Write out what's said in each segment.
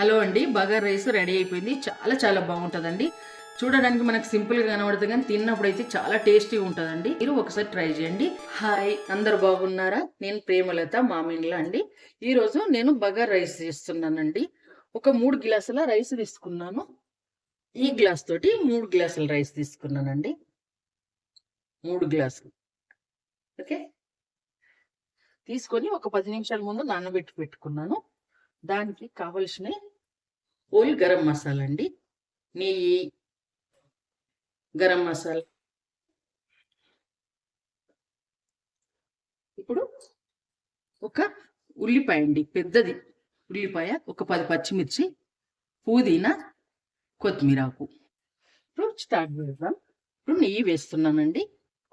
Hello అండి, bagara rice ready అయిపోయింది. చాలా చాలా బాగుంటుందండి. చూడడానికి మనకు సింపుల్గా కనబడుతుంది, కానీ తిన్నప్పుడు అయితే చాలా టేస్టీగా ఉంటుందండి. మీరు ఒకసారి ట్రై చేయండి. హాయ్, అందరు బాగున్నారా? నేను ప్రేమలత మామిండ్ల అండి. ఈరోజు నేను బగారా రైస్ చేస్తున్నానండి. ఒక 3 గ్లాసుల రైస్ తీసుకున్నాను. ఈ గ్లాస్ తోటి 3 గ్లాసుల రైస్ తీసుకున్నానండి. 3 గ్లాసులు. ఓకే, తీసుకొని ఒక 10 నిమిషాల ముందు నానబెట్టి పెట్టుకున్నాను. దానికి కావలసిన ఓల్ గరం మసాలా అండి, నెయ్యి, గరం మసాలా. ఇప్పుడు ఒక ఉల్లిపాయ అండి, పెద్దది ఉల్లిపాయ, ఒక 10 పచ్చిమిర్చి, పుదీనా, కొత్తిమీరాకు. ఇప్పుడు స్టార్ట్ చేద్దాం. ఇప్పుడు నెయ్యి వేస్తున్నానండి.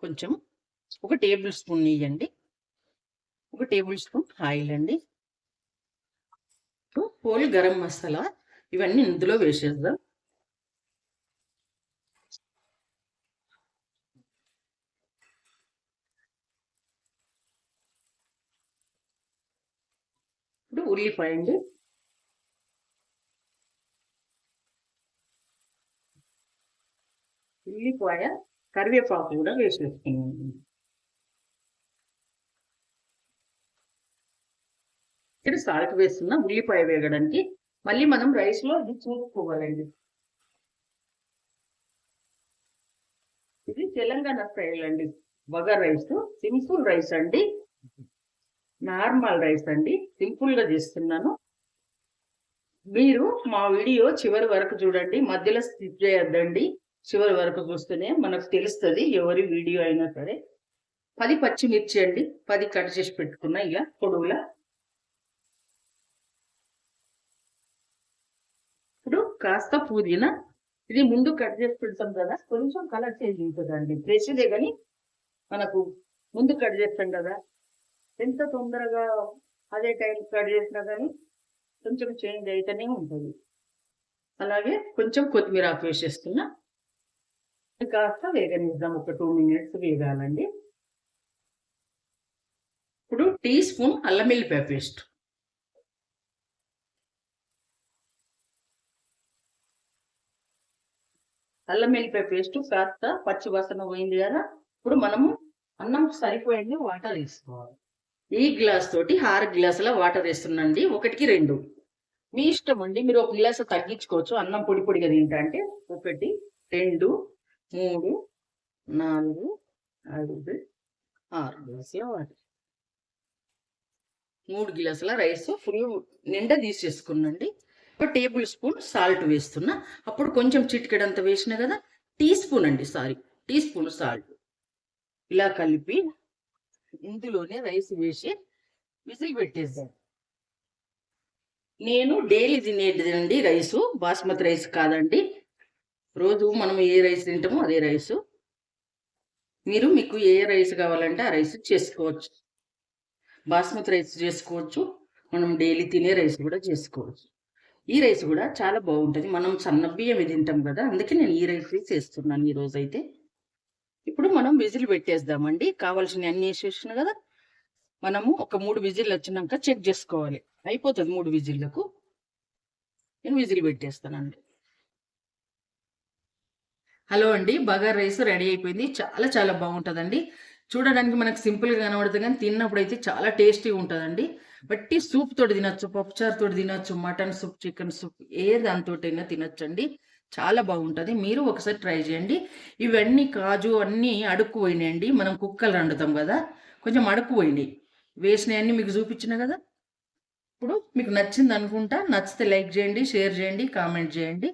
కొంచెం ఒక టేబుల్ స్పూన్ నెయ్యి అండి, ఒక టేబుల్ స్పూన్ ఆయిల్ అండి. ఇప్పుడు హోల్ గరం మసాలా ఇవన్నీ ఇందులో వేసేద్దాం. ఇప్పుడు ఉల్లిపాయ అండి, ఉల్లిపాయ, కరివేపాకు కూడా వేసేస్తున్నాను. ఇక్కడ సాల్ట్ వేస్తున్నా ఉల్లిపాయ వేగడానికి. మళ్ళీ మనం రైస్ లో ఇది చూసుకోవాలండి. ఇది తెలంగాణ స్టైల్ అండి. బగారా రైస్ సింపుల్ రైస్ అండి, నార్మల్ రైస్ అండి. సింపుల్ గా చేస్తున్నాను. మీరు మా వీడియో చివరి వరకు చూడండి, మధ్యలో స్కిప్ చేయొద్దండి. చివరి వరకు చూస్తేనే మనకు తెలుస్తుంది ఎవరి వీడియో అయినా సరే. 10 పచ్చిమిర్చి అండి, 10 కట్ చేసి పెట్టుకున్నా ఇలా పొడవులా. ఇప్పుడు కాస్త పుదీనా, ఇది ముందు కట్ చేసి పెడతాం కదా, కొంచెం కలర్ చేంజ్ ఉంటుందండి. ఫ్రెష్దే కానీ మనకు ముందు కట్ చేస్తాం కదా, ఎంత తొందరగా అదే టైం కట్ చేసినా కానీ కొంచెం చేంజ్ అయితేనే ఉంటుంది. అలాగే కొంచెం కొత్తిమీర ఆకు వేసేస్తున్నా. కాస్త వేగనిద్దాం, ఒక 2 మినిట్స్ వేగాలండి. ఇప్పుడు టీ స్పూన్ అల్లం వెల్లిపాయ పేస్ట్, అల్లం వెల్లిపాయ పేస్ట్ కాస్త పచ్చి వాసన పోయింది కదా. ఇప్పుడు మనము అన్నం సరిపోయింది వాటర్ వేసుకోవాలి. ఈ గ్లాస్ తోటి 6 గ్లాసుల వాటర్ వేస్తున్నాండి, 1కి 2. మీ ఇష్టం అండి, మీరు 1 గ్లాసు తగ్గించుకోవచ్చు. అన్నం పొడి పొడిగా తింటా అంటే 1, 2, 3, 4, 5, 6 గ్లాసుల వాటర్. 3 గ్లాసుల రైస్ ఫుల్ నిండా తీసేసుకున్నాండి. ఒక టేబుల్ స్పూన్ సాల్ట్ వేస్తున్నా. అప్పుడు కొంచెం చిటికెడంత వేసిన కదా, టీ స్పూన్ అండి, సారీ, టీ స్పూన్ సాల్ట్. ఇలా కలిపి ఇందులోనే రైస్ వేసి విజిల్ పెట్టేద్దాం. నేను డైలీ తినేది రైసు బాస్మతి రైస్ కాదండి. రోజు మనం ఏ రైస్ తింటామో అదే రైసు. మీకు ఏ రైస్ కావాలంటే ఆ రైస్ చేసుకోవచ్చు. బాస్మతి రైస్ చేసుకోవచ్చు, మనం డైలీ తినే రైస్ కూడా చేసుకోవచ్చు. ఈ రైస్ కూడా చాలా బాగుంటుంది. మనం సన్న బియ్యం తింటాం కదా, అందుకే నేను ఈ రైస్ చేస్తున్నాను ఈరోజు అయితే. ఇప్పుడు మనం విజిల్ పెట్టేద్దామండి. కావాల్సిన అన్ని వేసేసిన కదా, మనము ఒక 3 విజిల్ వచ్చినాక చెక్ చేసుకోవాలి. అయిపోతుంది 3 విజిల్లకు. నేను విజిల్ పెట్టేస్తానండి. హలో అండి, బగారా రైస్ రెడీ అయిపోయింది. చాలా చాలా బాగుంటుందండి. చూడడానికి మనకు సింపుల్గా కనబడుతుంది, కానీ తిన్నప్పుడు అయితే చాలా టేస్టీగా ఉంటుందండి. బట్టి సూప్ తోటి తినచ్చు, పప్పుచారు తోటి తినచ్చు, మటన్ సూప్, చికెన్ సూప్, ఏ దానితోటైనా తినచ్చండి. చాలా బాగుంటుంది. మీరు ఒకసారి ట్రై చేయండి. ఇవన్నీ కాజు అన్నీ అడుక్కు పోయినాయండి. మనం కుక్కలు వండుతాం కదా, కొంచెం అడుక్కు పోయినాయి. వేసినవన్నీ మీకు చూపించిన కదా. ఇప్పుడు మీకు నచ్చింది అనుకుంటా. నచ్చితే లైక్ చేయండి, షేర్ చేయండి, కామెంట్ చేయండి.